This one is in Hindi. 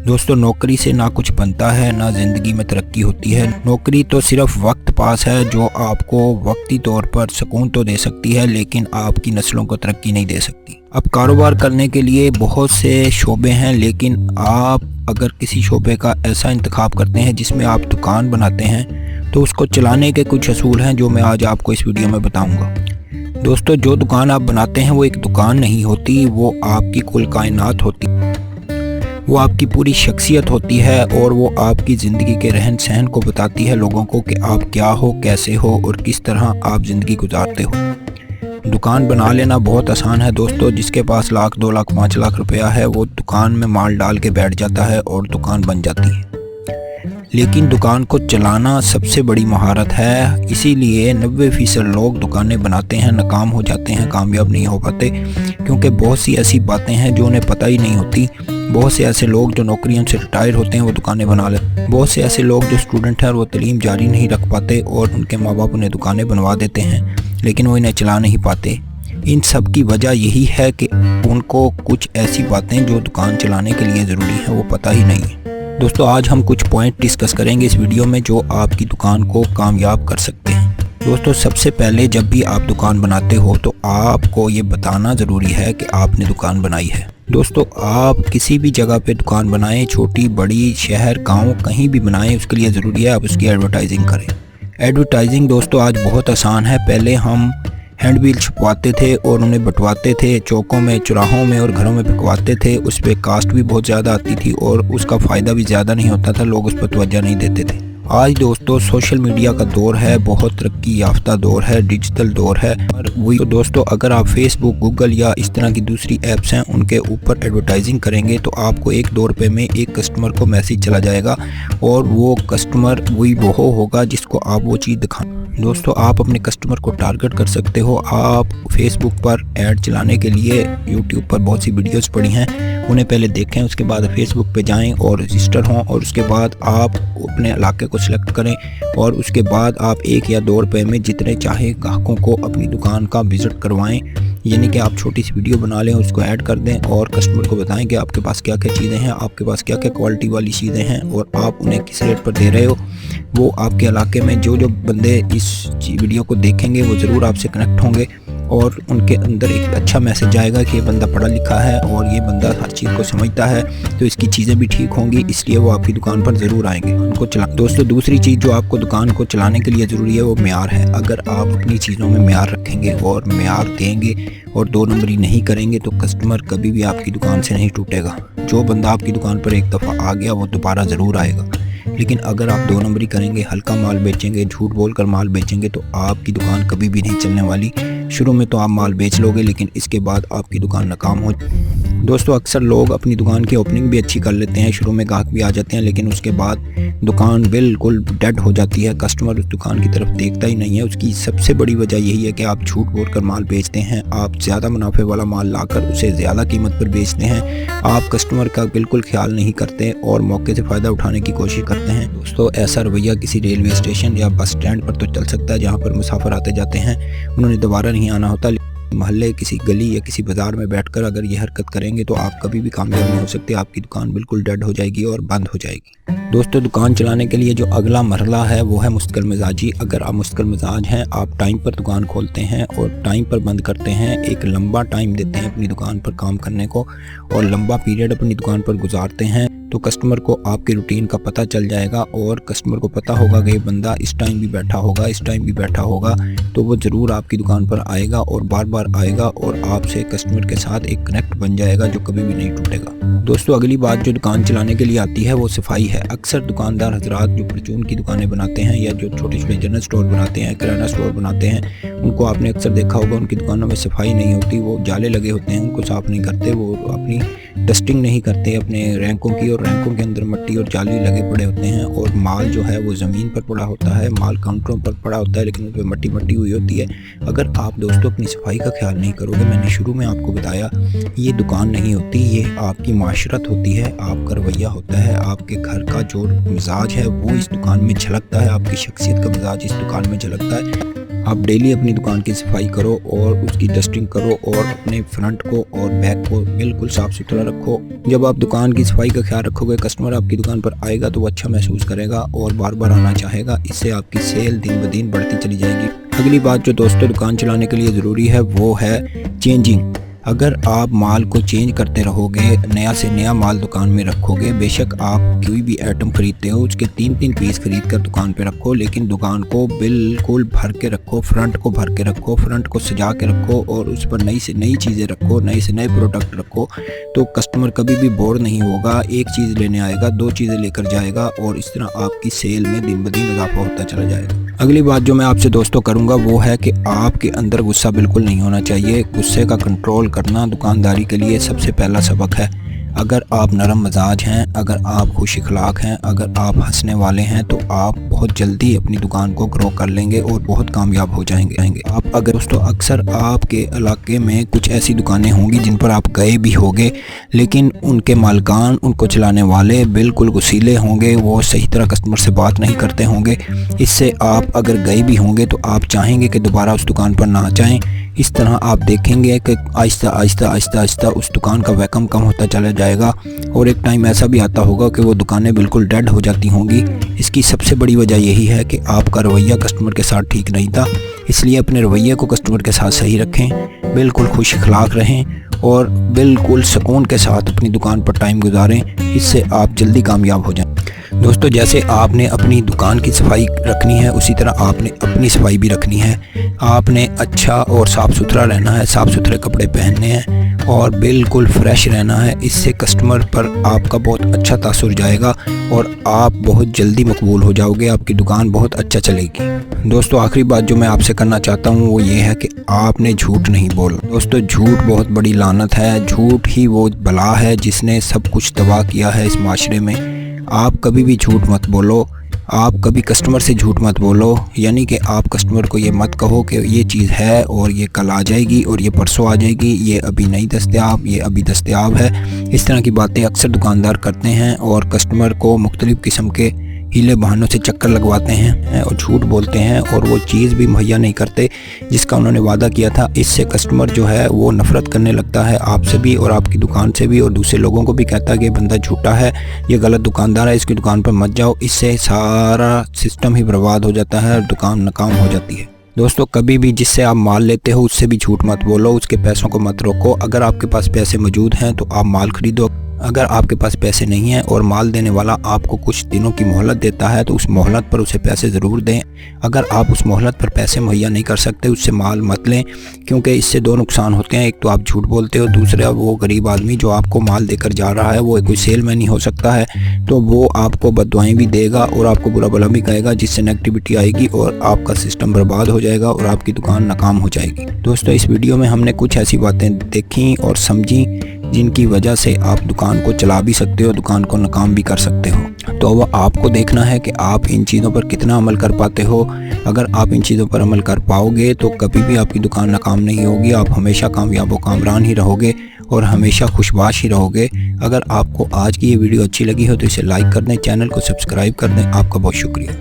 दोस्तों नौकरी से ना कुछ बनता है ना ज़िंदगी में तरक्की होती है। नौकरी तो सिर्फ वक्त पास है जो आपको वक्ती तौर पर सुकून तो दे सकती है लेकिन आपकी नस्लों को तरक्की नहीं दे सकती। अब कारोबार करने के लिए बहुत से शोबे हैं, लेकिन आप अगर किसी शोबे का ऐसा इंतखाब करते हैं जिसमें आप दुकान बनाते हैं तो उसको चलाने के कुछ असूल हैं जो मैं आज आपको इस वीडियो में बताऊँगा। दोस्तों जो दुकान आप बनाते हैं वो एक दुकान नहीं होती, वो आपकी कुल कायनात होती है, वो आपकी पूरी शख्सियत होती है और वो आपकी ज़िंदगी के रहन सहन को बताती है लोगों को कि आप क्या हो, कैसे हो और किस तरह आप ज़िंदगी गुजारते हो। दुकान बना लेना बहुत आसान है दोस्तों। जिसके पास लाख, 2 लाख, 5 लाख रुपया है वो दुकान में माल डाल के बैठ जाता है और दुकान बन जाती है। लेकिन दुकान को चलाना सबसे बड़ी महारत है, इसीलिए 90% लोग दुकानें बनाते हैं, नाकाम हो जाते हैं, कामयाब नहीं हो पाते, क्योंकि बहुत सी ऐसी बातें हैं जो उन्हें पता ही नहीं होती। बहुत से ऐसे लोग जो नौकरियों से रिटायर होते हैं वो दुकानें बना लेते हैं। बहुत से ऐसे लोग जो स्टूडेंट हैं और वो तालीम जारी नहीं रख पाते और उनके माँ बाप उन्हें दुकानें बनवा देते हैं लेकिन वो इन्हें चला नहीं पाते। इन सब की वजह यही है कि उनको कुछ ऐसी बातें जो दुकान चलाने के लिए ज़रूरी है वो पता ही नहीं है। दोस्तों आज हम कुछ पॉइंट डिस्कस करेंगे इस वीडियो में जो आपकी दुकान को कामयाब कर सकते हैं। दोस्तों सबसे पहले जब भी आप दुकान बनाते हो तो आपको ये बताना ज़रूरी है कि आपने दुकान बनाई है। दोस्तों आप किसी भी जगह पे दुकान बनाएं, छोटी बड़ी, शहर गांव कहीं भी बनाएं, उसके लिए ज़रूरी है आप उसकी एडवर्टाइजिंग करें। एडवर्टाइजिंग दोस्तों आज बहुत आसान है। पहले हम हैंडबिल छपवाते थे और उन्हें बंटवाते थे, चौकों में, चौराहों में और घरों में बिकवाते थे। उस पर कास्ट भी बहुत ज़्यादा आती थी और उसका फ़ायदा भी ज़्यादा नहीं होता था, लोग उस पर तवज्जो नहीं देते थे। आज दोस्तों सोशल मीडिया का दौर है, बहुत तरक्की याफ्ता दौर है, डिजिटल दौर है। और वही तो दोस्तों अगर आप फेसबुक, गूगल या इस तरह की दूसरी ऐप्स हैं उनके ऊपर एडवर्टाइजिंग करेंगे तो आपको 1-2 रुपये में एक कस्टमर को मैसेज चला जाएगा और वो कस्टमर वही वो होगा जिसको आप वो चीज़ दिखाएं। दोस्तों आप अपने कस्टमर को टारगेट कर सकते हो। आप फेसबुक पर ऐड चलाने के लिए यूट्यूब पर बहुत सी वीडियोस पड़ी हैं, उन्हें पहले देखें, उसके बाद फेसबुक पे जाएं और रजिस्टर हों और उसके बाद आप अपने इलाके को सिलेक्ट करें और उसके बाद आप 1 या 2 रुपये में जितने चाहे ग्राहकों को अपनी दुकान का विज़िट करवाएं। यानी कि आप छोटी सी वीडियो बना लें, उसको ऐड कर दें और कस्टमर को बताएं कि आपके पास क्या क्या चीज़ें हैं, आपके पास क्या क्या क्वालिटी वाली चीज़ें हैं और आप उन्हें किस रेट पर दे रहे हो। वो आपके इलाके में जो बंदे इस वीडियो को देखेंगे वो ज़रूर आपसे कनेक्ट होंगे और उनके अंदर एक अच्छा मैसेज जाएगा कि ये बंदा पढ़ा लिखा है और ये बंदा हर चीज़ को समझता है तो इसकी चीज़ें भी ठीक होंगी, इसलिए वो आपकी दुकान पर ज़रूर आएंगे उनको चला। दोस्तों दूसरी चीज़ जो आपको दुकान को चलाने के लिए ज़रूरी है वो म्यार है। अगर आप अपनी चीज़ों में म्यार रखेंगे और म्यार देंगे और 2 नंबरी नहीं करेंगे तो कस्टमर कभी भी आपकी दुकान से नहीं टूटेगा। जो बंदा आपकी दुकान पर एक दफ़ा आ गया वो दोबारा ज़रूर आएगा। लेकिन अगर आप 2 नंबरी करेंगे, हल्का माल बेचेंगे, झूठ बोलकर माल बेचेंगे तो आपकी दुकान कभी भी नहीं चलने वाली। शुरू में तो आप माल बेच लोगे लेकिन इसके बाद आपकी दुकान नाकाम हो। दोस्तों अक्सर लोग अपनी दुकान की ओपनिंग भी अच्छी कर लेते हैं, शुरू में ग्राहक भी आ जाते हैं लेकिन उसके बाद दुकान बिल्कुल डेड हो जाती है, कस्टमर उस दुकान की तरफ देखता ही नहीं है। उसकी सबसे बड़ी वजह यही है कि आप झूठ बोलकर माल बेचते हैं, आप ज़्यादा मुनाफे वाला माल लाकर उसे ज़्यादा कीमत पर बेचते हैं, आप कस्टमर का बिल्कुल ख्याल नहीं करते और मौके से फ़ायदा उठाने की कोशिश करते हैं। दोस्तों ऐसा रवैया किसी रेलवे स्टेशन या बस स्टैंड पर तो चल सकता है जहाँ पर मुसाफिर आते जाते हैं, उन्होंने दोबारा नहीं आना होता। मोहल्ले, किसी गली या किसी बाज़ार में बैठकर अगर ये हरकत करेंगे तो आप कभी भी कामयाब नहीं हो सकते, आपकी दुकान बिल्कुल डेड हो जाएगी और बंद हो जाएगी। दोस्तों दुकान चलाने के लिए जो अगला मरहला है वो है मुस्तकिल मिजाजी। अगर आप मुस्तकिल मिजाज हैं, आप टाइम पर दुकान खोलते हैं और टाइम पर बंद करते हैं, एक लंबा टाइम देते हैं अपनी दुकान पर काम करने को और लंबा पीरियड अपनी दुकान पर गुजारते हैं तो कस्टमर को आपकी रूटीन का पता चल जाएगा और कस्टमर को पता होगा कि ये बंदा इस टाइम भी बैठा होगा, इस टाइम भी बैठा होगा, तो वो ज़रूर आपकी दुकान पर आएगा और बार बार आएगा और आपसे कस्टमर के साथ एक कनेक्ट बन जाएगा जो कभी भी नहीं टूटेगा। दोस्तों अगली बात जो दुकान चलाने के लिए आती है वो सफाई है। अक्सर दुकानदार हजरात जो परचून की दुकानें बनाते हैं या जो छोटे छोटे जनरल स्टोर बनाते हैं, किराना स्टोर बनाते हैं, उनको आपने अक्सर देखा होगा उनकी दुकानों में सफाई नहीं होती, वो जाले लगे होते हैं, उनको साफ़ नहीं करते, वो अपनी डस्टिंग नहीं करते अपने रैंकों की और रैंकों के अंदर मट्टी और जाली लगे पड़े होते हैं और माल जो है वो ज़मीन पर पड़ा होता है, माल काउंटरों पर पड़ा होता है लेकिन उस पर मट्टी मट्टी हुई होती है। अगर आप दोस्तों अपनी सफाई का ख्याल नहीं करोगे, मैंने शुरू में आपको बताया ये दुकान नहीं होती, ये आपकी माशरत होती है, आपका रवैया होता है, आपके घर का जो मिजाज है वो इस दुकान में झलकता है, आपकी शख्सियत का मिजाज इस दुकान में झलकता है। आप डेली अपनी दुकान की सफाई करो और उसकी डस्टिंग करो और अपने फ्रंट को और बैक को बिल्कुल साफ़ सुथरा रखो। जब आप दुकान की सफाई का ख्याल रखोगे, कस्टमर आपकी दुकान पर आएगा तो वो अच्छा महसूस करेगा और बार बार आना चाहेगा। इससे आपकी सेल दिन ब दिन बढ़ती चली जाएगी। अगली बात जो दोस्तों दुकान चलाने के लिए ज़रूरी है वो है चेंजिंग। अगर आप माल को चेंज करते रहोगे, नया से नया माल दुकान में रखोगे, बेशक आप कोई भी आइटम खरीदते हो उसके 3-3 पीस खरीद कर दुकान पे रखो, लेकिन दुकान को बिल्कुल भर के रखो, फ्रंट को भर के रखो, फ्रंट को सजा के रखो और उस पर नई से नई चीज़ें रखो, नए से नए प्रोडक्ट रखो, तो कस्टमर कभी भी बोर नहीं होगा। एक चीज़ लेने आएगा, 2 चीज़ें लेकर जाएगा और इस तरह आपकी सेल में दिन ब दिन इजाफा होता चला जाएगा। अगली बात जो मैं आपसे दोस्तों करूंगा वो है कि आपके अंदर गुस्सा बिल्कुल नहीं होना चाहिए। गुस्से का कंट्रोल करना दुकानदारी के लिए सबसे पहला सबक है। अगर आप नरम मिजाज हैं, अगर आप खुश इखलाक हैं, अगर आप हंसने वाले हैं तो आप बहुत जल्दी अपनी दुकान को ग्रो कर लेंगे और बहुत कामयाब हो जाएंगे। आप अगर दोस्तों अक्सर आपके इलाके में कुछ ऐसी दुकानें होंगी जिन पर आप गए भी होंगे, लेकिन उनके मालिकान, उनको चलाने वाले बिल्कुल गुस्सीले होंगे, वो सही तरह कस्टमर से बात नहीं करते होंगे। इससे आप अगर गए भी होंगे तो आप चाहेंगे कि दोबारा उस दुकान पर ना जाएं। इस तरह आप देखेंगे कि आहिस्ता आहिस्ता उस दुकान का वैकम कम होता चला जाएगा और एक टाइम ऐसा भी आता होगा कि वो दुकानें बिल्कुल डेड हो जाती होंगी। इसकी सबसे बड़ी वजह यही है कि आपका रवैया कस्टमर के साथ ठीक नहीं था। इसलिए अपने रवैये को कस्टमर के साथ सही रखें, बिल्कुल खुश इखलाक रहें और बिल्कुल सुकून के साथ अपनी दुकान पर टाइम गुजारें। इससे आप जल्दी कामयाब हो जाएं। दोस्तों जैसे आपने अपनी दुकान की सफाई रखनी है, उसी तरह आपने अपनी सफाई भी रखनी है। आपने अच्छा और साफ़ सुथरा रहना है, साफ़ सुथरे कपड़े पहनने हैं और बिल्कुल फ्रेश रहना है। इससे कस्टमर पर आपका बहुत अच्छा तासुर जाएगा और आप बहुत जल्दी मकबूल हो जाओगे, आपकी दुकान बहुत अच्छा चलेगी। दोस्तों आखिरी बात जो मैं आपसे करना चाहता हूँ वो ये है कि आपने झूठ नहीं बोलना। दोस्तों झूठ बहुत बड़ी लानत है। झूठ ही वो बला है जिसने सब कुछ तबाह किया है इस माशरे में। आप कभी भी झूठ मत बोलो, आप कभी कस्टमर से झूठ मत बोलो। यानी कि आप कस्टमर को ये मत कहो कि ये चीज़ है और ये कल आ जाएगी और ये परसों आ जाएगी, ये अभी नहीं दस्तयाब, ये अभी दस्तयाब है। इस तरह की बातें अक्सर दुकानदार करते हैं और कस्टमर को मुख्तलिफ़ किस्म के हीले बहानों से चक्कर लगवाते हैं और झूठ बोलते हैं और वो चीज़ भी मुहैया नहीं करते जिसका उन्होंने वादा किया था। इससे कस्टमर जो है वो नफ़रत करने लगता है आपसे भी और आपकी दुकान से भी, और दूसरे लोगों को भी कहता है कि बंदा झूठा है, ये गलत दुकानदार है, इसकी दुकान पर मत जाओ। इससे सारा सिस्टम ही बर्बाद हो जाता है और दुकान नाकाम हो जाती है। दोस्तों कभी भी जिससे आप माल लेते हो उससे भी झूठ मत बोलो, उसके पैसों को मत रोको। अगर आपके पास पैसे मौजूद हैं तो आप माल खरीदो। अगर आपके पास पैसे नहीं हैं और माल देने वाला आपको कुछ दिनों की मोहलत देता है तो उस मोहलत पर उसे पैसे ज़रूर दें। अगर आप उस मोहलत पर पैसे मुहैया नहीं कर सकते उससे माल मत लें, क्योंकि इससे 2 नुकसान होते हैं। एक तो आप झूठ बोलते हो, दूसरा वो गरीब आदमी जो आपको माल देकर जा रहा है वो कोई सेलमैन ही हो सकता है, तो वो आपको बददुआएं भी देगा और आपको बुरा भला भी कहेगा, जिससे नेगेटिविटी आएगी और आपका सिस्टम बर्बाद हो जाएगा और आपकी दुकान नाकाम हो जाएगी। दोस्तों इस वीडियो में हमने कुछ ऐसी बातें देखी और समझी जिनकी वजह से आप दुकान को चला भी सकते हो, दुकान को नाकाम भी कर सकते हो। तो अब आपको देखना है कि आप इन चीज़ों पर कितना अमल कर पाते हो। अगर आप इन चीज़ों पर अमल कर पाओगे तो कभी भी आपकी दुकान नाकाम नहीं होगी। आप हमेशा कामयाब व कामरान ही रहोगे और हमेशा खुशबाश ही रहोगे। अगर आपको आज की ये वीडियो अच्छी लगी हो तो इसे लाइक कर दें, चैनल को सब्सक्राइब कर दें। आपका बहुत शुक्रिया।